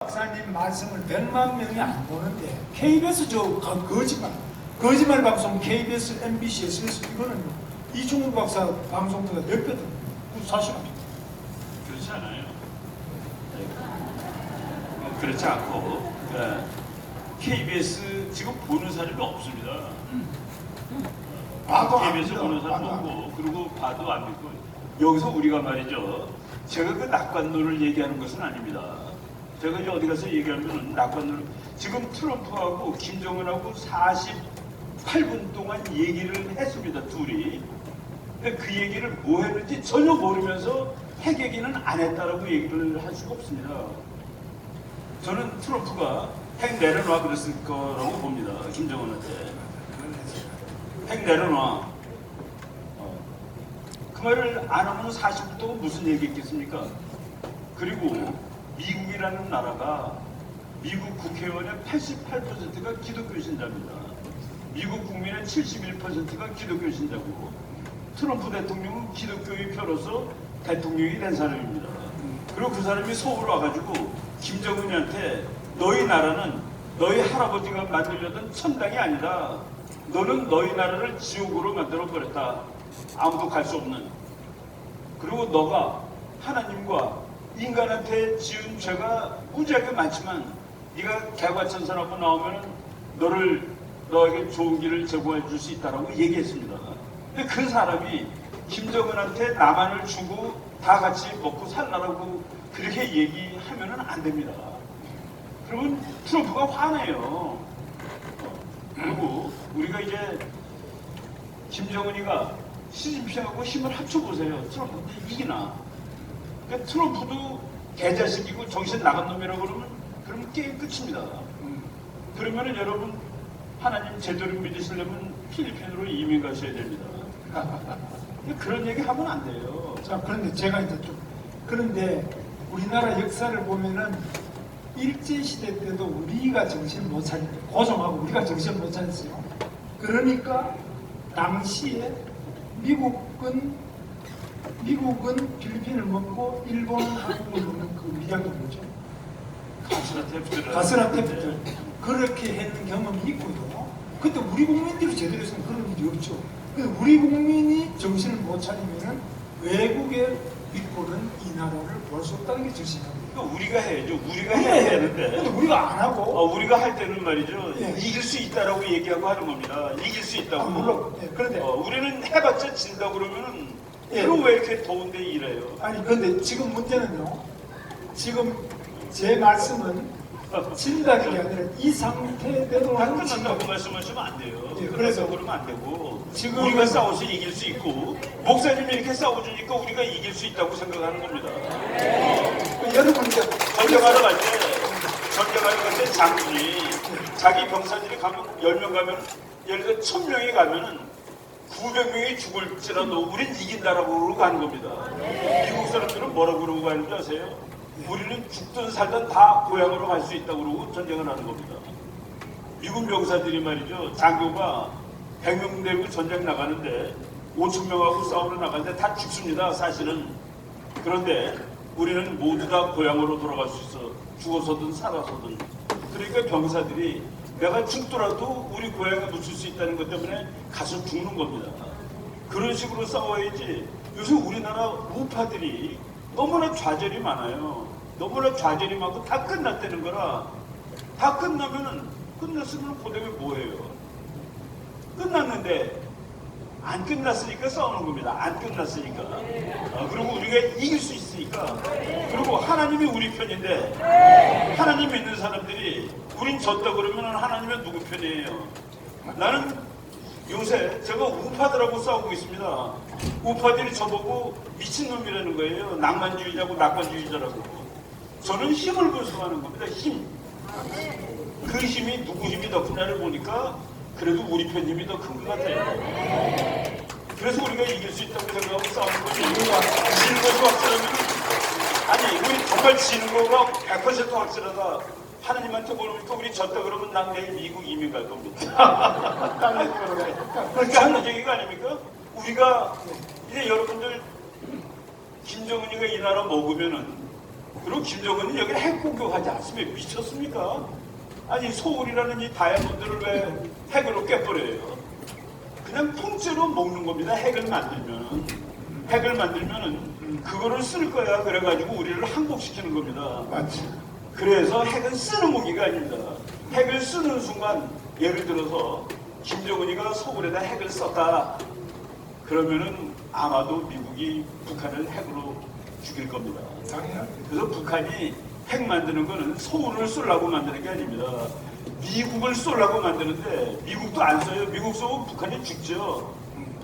박사님 말씀을 100만 명이 안 보는데 KBS 거짓말 방송 KBS, MBC, SBS 이거는 이중훈 박사 방송보다 10배 더 사실합니다. 그렇지 않아요. 그렇지 않고 KBS 지금 보는 사람이 없습니다. KBS 보는 사람 없고 그리고 봐도 안 믿고 여기서 우리가 말이죠. 제가 그 낙관론을 얘기하는 것은 아닙니다. 제가 이제 어디 가서 얘기하면 낙관론 지금 트럼프하고 김정은하고 48분 동안 얘기를 했습니다. 둘이. 근데 그 얘기를 뭐 했는지 전혀 모르면서 핵 얘기는 안 했다라고 얘기를 할 수가 없습니다. 저는 트럼프가 핵 내려놔 그랬을 거라고 봅니다. 김정은한테. 핵 내려놔. 그 말을 안 하면 40분 동안 무슨 얘기 했겠습니까? 그리고 미국이라는 나라가 미국 국회의원의 88%가 기독교 신자입니다. 미국 국민의 71%가 기독교 신자고 트럼프 대통령은 기독교의 표로서 대통령이 된 사람입니다. 그리고 그 사람이 서울 와가지고 김정은이한테 너희 나라는 너희 할아버지가 만들려던 천당이 아니다. 너는 너희 나라를 지옥으로 만들어버렸다. 아무도 갈 수 없는. 그리고 너가 하나님과 인간한테 지은 죄가 무지하게 많지만 네가 개과천선하고 나오면 너에게 좋은 길을 제공해 줄 수 있다라고 얘기했습니다. 근데 그 사람이 김정은한테 남한을 주고 다 같이 먹고 살라라고 그렇게 얘기하면은 안 됩니다. 그러면 트럼프가 화내요. 그리고 우리가 이제 김정은이가 시진핑하고 힘을 합쳐보세요. 트럼프도 이기나. 그러니까 트럼프도 개자식이고 정신 나간 놈이라고 그러면 게임 끝입니다. 그러면은 여러분 하나님 제대로 믿으시려면 필리핀으로 이민 가셔야 됩니다. 그런 얘기 하면 안 돼요. 자, 그런데 제가 이제 그런데 우리나라 역사를 보면은 일제시대 때도 우리가 정신 못 차리고 고종하고 우리가 정신 못 차렸어요. 그러니까 당시에 미국은 필리핀을 먹고 일본은 한국을 먹는 그 위약이 뭐죠? 가스라테프트 그렇게 했는 경험이 있고요. 근데 우리 국민들이 제대로 했으면 그런 일이 없죠. 근데 우리 국민이 정신을 못 차리면은 외국의 믿고는 이 나라를 볼 수 없다는 게 정신입니다. 그러니까 우리가 해야죠. 우리가 해야 되는데. 근데 우리가 안 하고. 우리가 할 때는 말이죠. 예. 이길 수 있다라고 얘기하고 하는 겁니다. 이길 수 있다고. 물론. 예, 그런데 우리는 해봤자 진다 그러면은 예. 그럼 왜 이렇게 더운데 일해요? 아니 근데 지금 문제는요. 지금 제 말씀은 진다는 게 아니라 이 상태대로 안 하는 끝난다고 말씀하시면 안 돼요. 예, 그래서 그러면 안 되고 지금 우리가 싸워서 이길 수 있고 목사님이 이렇게 싸워주니까 우리가 이길 수 있다고 생각하는 겁니다. 여러분 이제 전쟁하러 갈 때 장군이 자기 병사들이 가면 10명 가면 예를 들어 1000명이 가면은 900명이 죽을지라도 우린 이긴다라고 그러고 가는 겁니다. 미국 사람들은 뭐라고 그러고 가는지 아세요? 우리는 죽든 살든 다 고향으로 갈 수 있다고 그러고 전쟁을 하는 겁니다. 미국 병사들이 말이죠. 장교가 100명 되고 전쟁 나가는데 5,000명하고 싸우러 나가는데 다 죽습니다. 사실은. 그런데 우리는 모두 다 고향으로 돌아갈 수 있어. 죽어서든 살아서든. 그러니까 병사들이 내가 죽더라도 우리 고향에 묻힐 수 있다는 것 때문에 가서 죽는 겁니다. 그런 식으로 싸워야지. 요새 우리나라 우파들이 너무나 좌절이 많아요. 너무나 좌절이 많고 다 끝났다는 거라. 다 끝났으면 그다음에 뭐예요? 끝났는데 안 끝났으니까 싸우는 겁니다. 안 끝났으니까. 그리고 우리가 이길 수 있으니까. 그리고 하나님이 우리 편인데 하나님 믿는 사람들이 우린 졌다 그러면 하나님은 누구 편이에요? 나는 요새 제가 우파들하고 싸우고 있습니다. 우파들이 저보고 미친놈이라는 거예요. 낭만주의자고 낙관주의자라고. 저는 힘을 분석하는 겁니다. 힘. 그 힘이 누구 힘이 더 크냐를 보니까 그래도 우리 편 힘이 더 큰 것 같아요. 그래서 우리가 이길 수 있다고 생각하고 싸우는 거지. 지는 것이 확실하면 아니 우리 정말 지는 거가 100% 확실하다. 하나님한테 물으니까 우리 졌다 그러면 난 내일 미국 이민 갈 겁니다. 그러니까 하는 얘기가 아닙니까? 우리가 이제 여러분들 김정은이가 이 나라 먹으면은 그리고 김정은이 여기 핵 공격하지 않으면 미쳤습니까? 아니 소울이라는 이 다이아몬드를 왜 핵으로 깨버려요? 그냥 통째로 먹는 겁니다. 핵을 만들면은 그거를 쓸 거야. 그래가지고 우리를 항복시키는 겁니다. 맞지. 그래서 핵은 쓰는 무기가 아닙니다. 핵을 쓰는 순간 예를 들어서 김정은이가 서울에다 핵을 썼다. 그러면은 아마도 미국이 북한을 핵으로 죽일 겁니다. 당연하죠. 그래서 북한이 핵 만드는 거는 서울을 쏘려고 만드는 게 아닙니다. 미국을 쏘려고 만드는데 미국도 안 써요. 미국 쏘면 북한이 죽죠.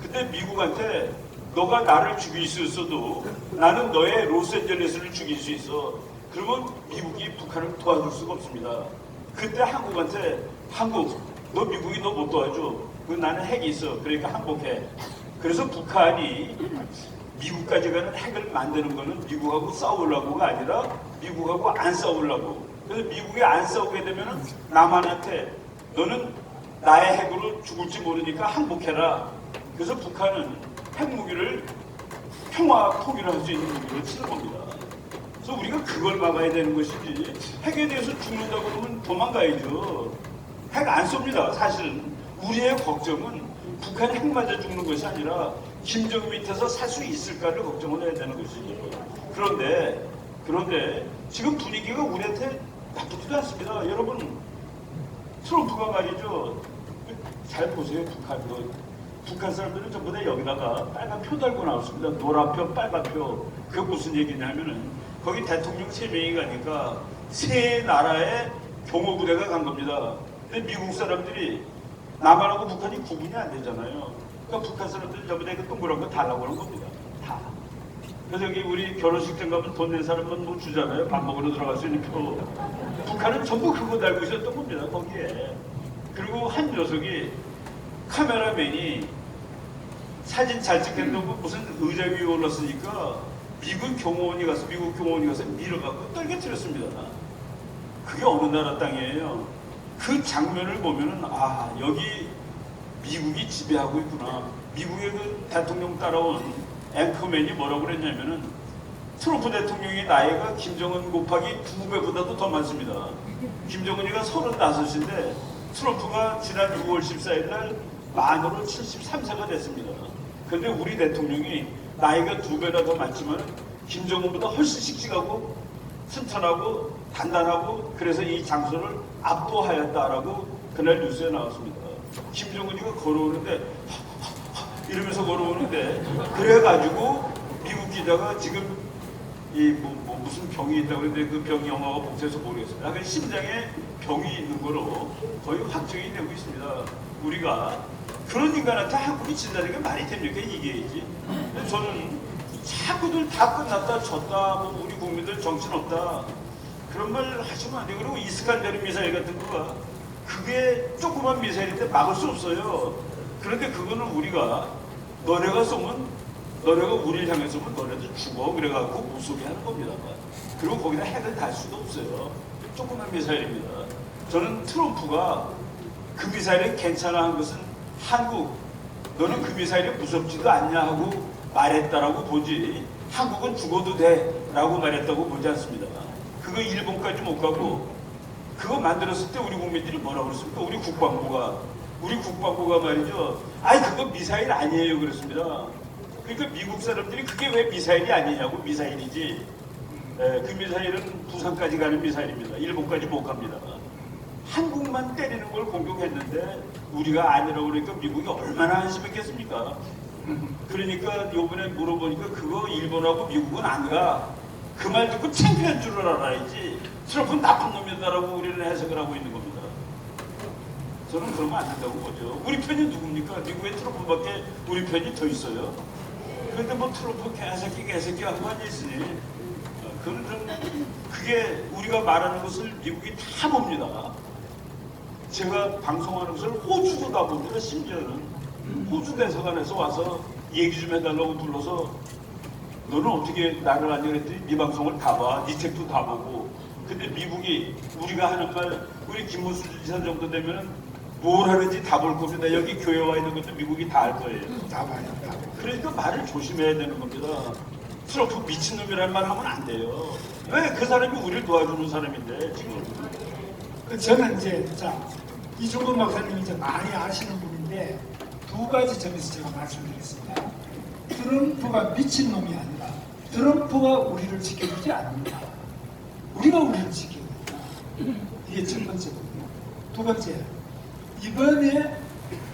근데 미국한테 너가 나를 죽일 수 있어도 나는 너의 로스앤젤레스를 죽일 수 있어. 그러면 미국이 북한을 도와줄 수가 없습니다. 그때 한국한테 한국 너 미국이 너 못 도와줘. 나는 핵이 있어. 그러니까 항복해. 그래서 북한이 미국까지 가는 핵을 만드는 거는 미국하고 싸우려고가 아니라 미국하고 안 싸우려고. 그래서 미국이 안 싸우게 되면은 남한한테 너는 나의 핵으로 죽을지 모르니까 항복해라. 그래서 북한은 핵무기를 평화 통일을 할 수 있는 무기로 치는 겁니다. 그래서 우리가 그걸 막아야 되는 것이지 핵에 대해서 죽는다고 그러면 도망가야죠. 핵 안 쏩니다. 사실은 우리의 걱정은 북한이 핵 맞아 죽는 것이 아니라 김정은 밑에서 살 수 있을까를 걱정을 해야 되는 것이죠. 그런데 지금 분위기가 우리한테 나쁘지도 않습니다. 여러분 트럼프가 말이죠. 잘 보세요. 북한 사람들은 전부 다 여기다가 빨간 표 달고 나왔습니다. 노란표, 빨간표. 그게 무슨 얘기냐면은 거기 대통령 3명이 가니까 세 나라의 경호부대가 간 겁니다. 근데 미국 사람들이 남한하고 북한이 구분이 안 되잖아요. 그러니까 북한 사람들이 전부 다 이거 동그란 거 달라고 하는 겁니다. 다. 그래서 여기 우리 결혼식장 가면 돈 낸 사람은 뭐 주잖아요. 밥 먹으러 들어갈 수 있는 표. 북한은 전부 그거 달고 있었던 겁니다. 거기에. 그리고 한 녀석이 카메라맨이 사진 잘 찍겠다고 무슨 의자 위에 올랐으니까 미국 경호원이 가서 밀어갖고 떨겨뜨렸습니다. 그게 어느 나라 땅이에요. 그 장면을 보면은 아 여기 미국이 지배하고 있구나. 미국의 그 대통령 따라온 앵커맨이 뭐라고 그랬냐면은 트럼프 대통령의 나이가 김정은 곱하기 2배보다도 더 많습니다. 김정은이가 35인데 트럼프가 지난 6월 14일 날 만으로 73세가 됐습니다. 그런데 우리 대통령이 나이가 2배나 더 많지만 김정은보다 훨씬 씩씩하고 튼튼하고 단단하고 그래서 이 장소를 압도하였다라고 그날 뉴스에 나왔습니다. 김정은이가 걸어오는데 이러면서 걸어오는데 그래가지고 미국 기자가 지금 이 무슨 병이 있다고 그랬는데 그 병이 영어가 복잡해서 모르겠습니다. 그 심장에 병이 있는 거로 거의 확정이 되고 있습니다. 우리가 그런 인간한테 한국이 진다는 게 말이 됩니까? 이게지. 저는 자꾸들 다 끝났다 졌다 뭐 우리 국민들 정신없다 그런 말 하시면 안 돼요. 그리고 이스칸데르 미사일 같은 거가 그게 조그만 미사일인데 막을 수 없어요. 그런데 그거는 우리가 너네가 우리를 향해 쏘면 너네도 죽어 그래갖고 못 쏘게 하는 겁니다. 그리고 거기다 핵을 달 수도 없어요. 조그만 미사일입니다. 저는 트럼프가 그 미사일이 괜찮아 한 것은 한국 너는 그 미사일이 무섭지도 않냐 하고 말했다라고 보지 한국은 죽어도 돼 라고 말했다고 보지 않습니다. 그거 일본까지 못 가고 그거 만들었을 때 우리 국민들이 뭐라고 그랬습니까? 우리 국방부가 말이죠. 아니 그거 미사일 아니에요 그랬습니다. 그러니까 미국 사람들이 그게 왜 미사일이 아니냐고 미사일이지. 그 미사일은 부산까지 가는 미사일입니다. 일본까지 못 갑니다. 한국만 때리는 걸 공격했는데 우리가 아니라고 그러니까 미국이 얼마나 한심했겠습니까? 그러니까 요번에 물어보니까 그거 일본하고 미국은 안 가. 그 말 듣고 창피한 줄 알아야지. 트럼프는 나쁜 놈이다라고 우리는 해석을 하고 있는 겁니다. 저는 그러면 안 된다고 보죠. 우리 편이 누굽니까? 미국에 트럼프밖에 우리 편이 더 있어요. 그런데 뭐 트럼프 개새끼 하고 앉아있으니 그게 우리가 말하는 것을 미국이 다 봅니다. 제가 방송하는 것을 호주도 다 봅니다. 심지어는 호주 대사관에서 와서 얘기 좀 해달라고 불러서 너는 어떻게 나를 아냐 그랬더니 네 방송을 다 봐. 네 책도 다 보고. 근데 미국이 우리가 하는 말 우리 김문수 지사 정도 되면은 뭘 하는지 다 볼 겁니다. 여기 교회 와 있는 것도 미국이 다 알 거예요. 다 봐요. 그러니까 말을 조심해야 되는 겁니다. 트럼프 미친놈이라는 말 하면 안 돼요. 왜 그 사람이 우리를 도와주는 사람인데 지금. 저는 이제 이종건 박사님이 이제 많이 아시는 분인데 두 가지 점에서 제가 말씀드리겠습니다. 트럼프가 미친놈이 아니라 트럼프가 우리를 지켜주지 않는다. 우리가 우리를 지켜야 된다. 이게 첫 번째거든요. 두 번째, 이번에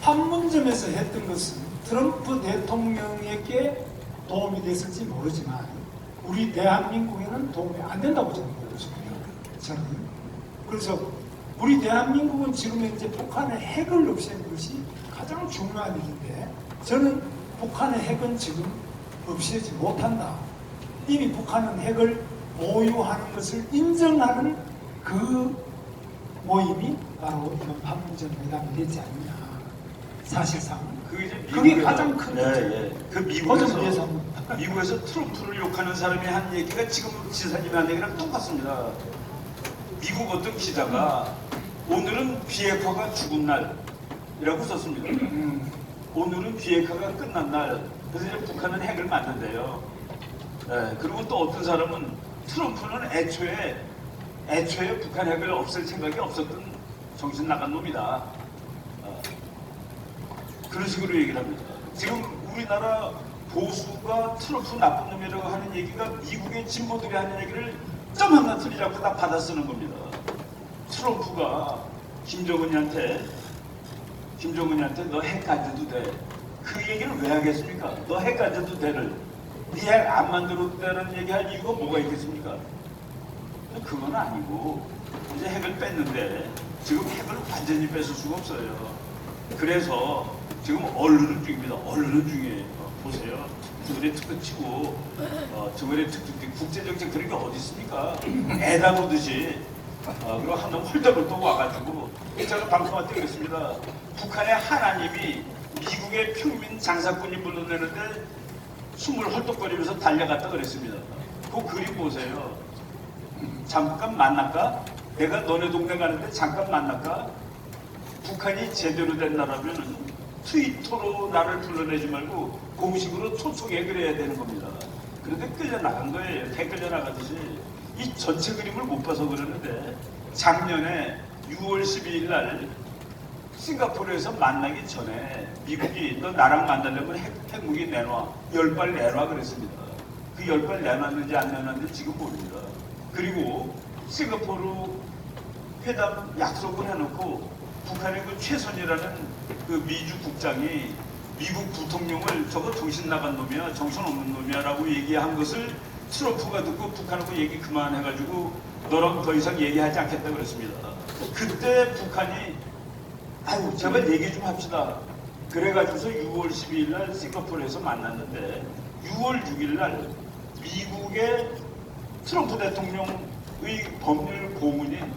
판문점에서 했던 것은 트럼프 대통령에게 도움이 됐을지 모르지만 우리 대한민국에는 도움이 안 된다고 저는 보고 있습니다. 저는. 그래서 우리 대한민국은 지금 현재 북한의 핵을 없애는 것이 가장 중요한 일인데 저는 북한의 핵은 지금 없애지 못한다. 이미 북한은 핵을 보유하는 것을 인정하는 그 모임이 바로 이번 판문점 회담이 되지 않느냐. 사실상 그게 가장 큰 문제. 그 미국에서 트럼프를 욕하는 사람이 한 얘기가 지금 지사님이 한 얘기랑 똑같습니다. 미국 어떤 기자가 오늘은 비핵화가 죽은 날이라고 썼습니다. 오늘은 비핵화가 끝난 날. 그래서 이제 북한은 핵을 만든대요. 그리고 또 어떤 사람은 트럼프는 애초에 북한 핵을 없앨 생각이 없었던 정신 나간 놈이다. 그런 식으로 얘기를 합니다. 지금 우리나라 보수가 트럼프 나쁜 놈이라고 하는 얘기가 미국의 진보들이 하는 얘기를 점 하나 틀리지 않고 다 받아 쓰는 겁니다. 트럼프가 김정은이한테 너 핵 가져도 돼. 그 얘기를 왜 하겠습니까? 너 핵 가져도 돼를. 네 핵 안 만들어도 되는 얘기할 이유가 뭐가 있겠습니까? 그건 아니고 이제 핵을 뺐는데 지금 핵을 완전히 뺏을 수가 없어요. 그래서 지금 언론은 중입니다. 언론은 중이에요. 보세요. 저번에 특급 치고 저번에 특급 국제정책 그런 게 어디 있습니까? 애다 보듯이 그리고 한 놈 홀더벌떡 와가지고 제가 방송할 때 그랬습니다. 북한의 하나님이 미국의 평민 장사꾼이 불러내는데 숨을 헐떡거리면서 달려갔다 그랬습니다. 그 그림 보세요. 잠깐 만날까? 내가 너네 동네 가는데 잠깐 만날까? 북한이 제대로 된 나라면 트위터로 나를 불러내지 말고 공식으로 토촉에 그래야 되는 겁니다. 그런데 끌려나간 거예요. 개 끌려나가듯이. 이 전체 그림을 못 봐서 그러는데 작년에 6월 12일 날 싱가포르에서 만나기 전에 미국이 너 나랑 만나려면 핵무기 내놔. 10발 내놔 그랬습니다. 그 10발 내놨는지 안 내놨는지 지금 모릅니다. 그리고 싱가포르 회담 약속을 해놓고 북한의 그 최선이라는 그 미주 국장이 미국 부통령을 저거 정신 나간 놈이야, 정신 없는 놈이야 라고 얘기한 것을 트럼프가 듣고 북한하고 얘기 그만해가지고 너랑 더 이상 얘기하지 않겠다 그랬습니다. 그때 북한이 아유 제발 얘기 좀 합시다. 그래가지고서 6월 12일 날 싱가포르에서 만났는데 6월 6일 날 미국의 트럼프 대통령의 법률 고문인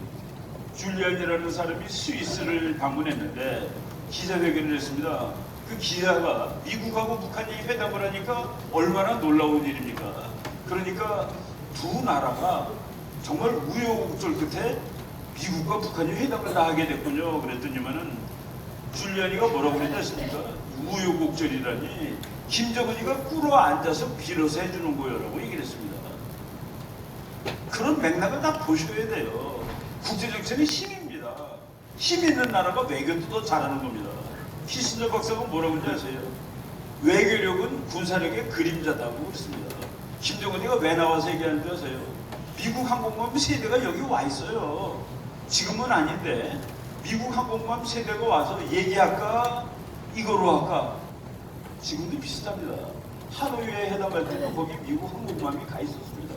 줄리안이라는 사람이 스위스를 방문했는데 기자회견을 했습니다. 그 기자가 미국하고 북한이 회담을 하니까 얼마나 놀라운 일입니까? 그러니까 두 나라가 정말 우여곡절 끝에 미국과 북한이 회담을 다 하게 됐군요. 그랬더니만은 줄리안이가 뭐라고 그랬지 않습니까? 우여곡절이라니 김정은이가 꿇어 앉아서 빌어서 해주는 거요라고 얘기를 했습니다. 그런 맥락을 다 보셔야 돼요. 국제정책은 힘입니다. 힘 있는 나라가 외교도 더 잘하는 겁니다. 키신저 박사가 뭐라고 그러지 아세요? 외교력은 군사력의 그림자다고 그랬습니다. 김정은이가 왜 나와서 얘기하는 줄 아세요? 미국 항공모함 세대가 여기 와 있어요. 지금은 아닌데 미국 항공모함 세대가 와서 얘기할까? 이거로 할까? 지금도 비슷합니다. 하노이에 해당할 때도 거기 미국 항공모함이 가 있었습니다.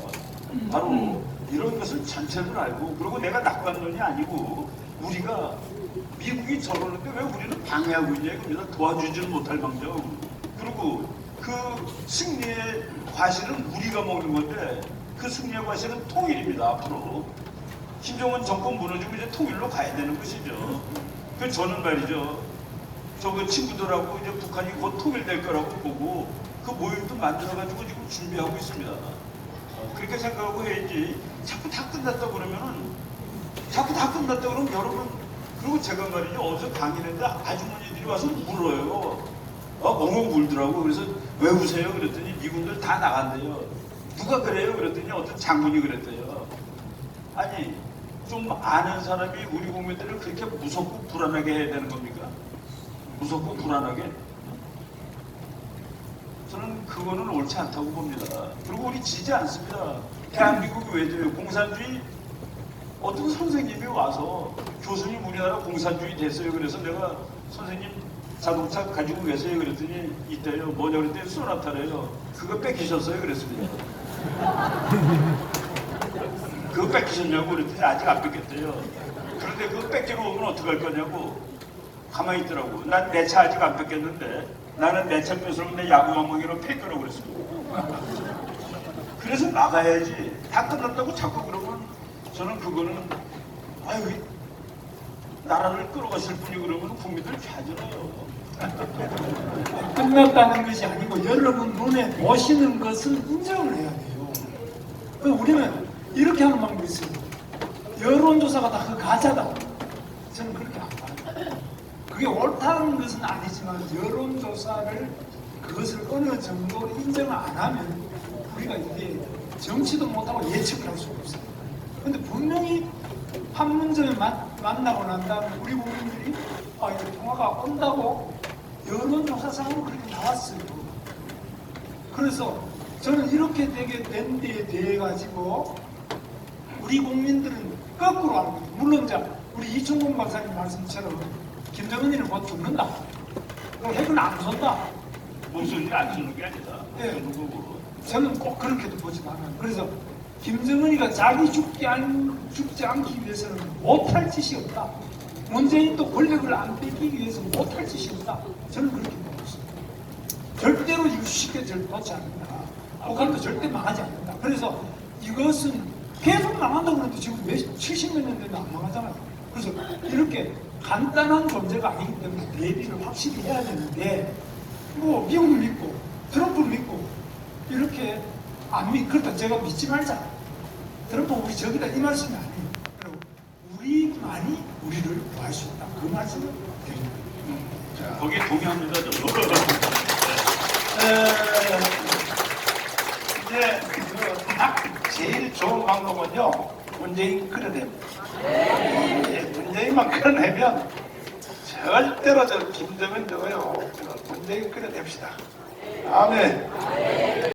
바로 이런 것을 전체를 알고, 그리고 내가 낙관론이 아니고 우리가 미국이 저러는데 왜 우리는 방해하고 있냐 이겁니다. 도와주지는 못할 망정. 그리고 그 승리의 과실은 우리가 먹는 건데 그 승리의 과실은 통일입니다. 앞으로 김정은 정권 무너지고 이제 통일로 가야 되는 것이죠. 그 저는 말이죠. 저그 친구들하고 이제 북한이 곧 통일될 거라고 보고 그 모임도 만들어가지고 지금 준비하고 있습니다. 그렇게 생각하고 해야지. 자꾸 다 끝났다 그러면은 여러분, 그리고 제가 말이죠. 어제 강의했는데 아주머니들이 와서 울어요. 엉엉 울더라고. 그래서 왜 우세요? 그랬더니 미군들 다 나간대요. 누가 그래요? 그랬더니 어떤 장군이 그랬대요. 아니, 좀 아는 사람이 우리 국민들을 그렇게 무섭고 불안하게 해야 되는 겁니까? 무섭고 불안하게? 저는 그거는 옳지 않다고 봅니다. 그리고 우리 지지 않습니다. 대한민국이 왜 돼요? 공산주의, 어떤 선생님이 와서 교수님 우리나라 공산주의 됐어요. 그래서 내가 선생님 자동차 가지고 계세요. 그랬더니 이때요. 뭐냐 그랬더니 소나타래요. 그거 뺏기셨어요. 그랬습니다. 그거 뺏기셨냐고 그랬더니 아직 안 뺏겼대요. 그런데 그거 뺏기러 오면 어떡할 거냐고 가만히 있더라고. 난 내 차 아직 안 뺏겼는데 나는 내 차 뺏으면 내 야구방망이로 팰 거라고 그랬습니다. 그래서 막아야지. 다 끝났다고 자꾸 그러면 저는 그거는 아유 나라를 끌어가실 분이 그러면 국민들 좌절해요. 끝났다는 것이 아니고 여러분 눈에 보시는 것을 인정을 해야 돼요. 우리는 이렇게 하는 방법이 있어요. 여론조사가 다 그 가짜다. 저는 그렇게 안 봐요. 그게 옳다는 것은 아니지만 여론조사를 그것을 어느 정도 인정을 안 하면 우리가 이게 정치도 못하고 예측을 할 수가 없어요. 근데 분명히 판문점에 만나고 난 다음에 우리 국민들이 이거 통화가 온다고 여론조사상으로 그렇게 나왔어요. 그래서 저는 이렇게 되게 된 데에 대해 가지고 우리 국민들은 거꾸로 알고 있어요. 물론 우리 이충곤 박사님 말씀처럼 김정은이를 못 죽는다. 핵은 안 쏜다. 목소리 안 쓰는 게 아니다. 네. 쏘는 거고. 저는 꼭 그렇게도 보지도 않아요. 그래서 김정은이가 자기 죽지 않기 위해서는 못할 짓이 없다. 문재인도 권력을 안 뺏기기 위해서 못할 짓이 없다. 저는 그렇게 보고 있습니다. 절대로 이거 쉽게 놓지 않는다. 북한도 절대 망하지 않는다. 그래서 이것은 계속 망한다고 그러는데 지금 70몇 년 됐는데 안 망하잖아요. 그래서 이렇게 간단한 존재가 아니기 때문에 대비를 확실히 해야 되는데 뭐 미국 믿고 트럼프 믿고 이렇게 안 그렇다 제가 믿지 말자. 트럼프 우리 적이다 이 말씀이 아니에요. 그리고 우리만이 우리를 구할 수 있다. 그 말씀을 드립니다. 거기에 동의합니다. 저도. 이제 딱 제일 좋은 방법은요, 문재인 끌어냅니다. 문재인만 끌어내면 절대로 저 김정은 저거요, 문재인 끌어냅시다. 아멘.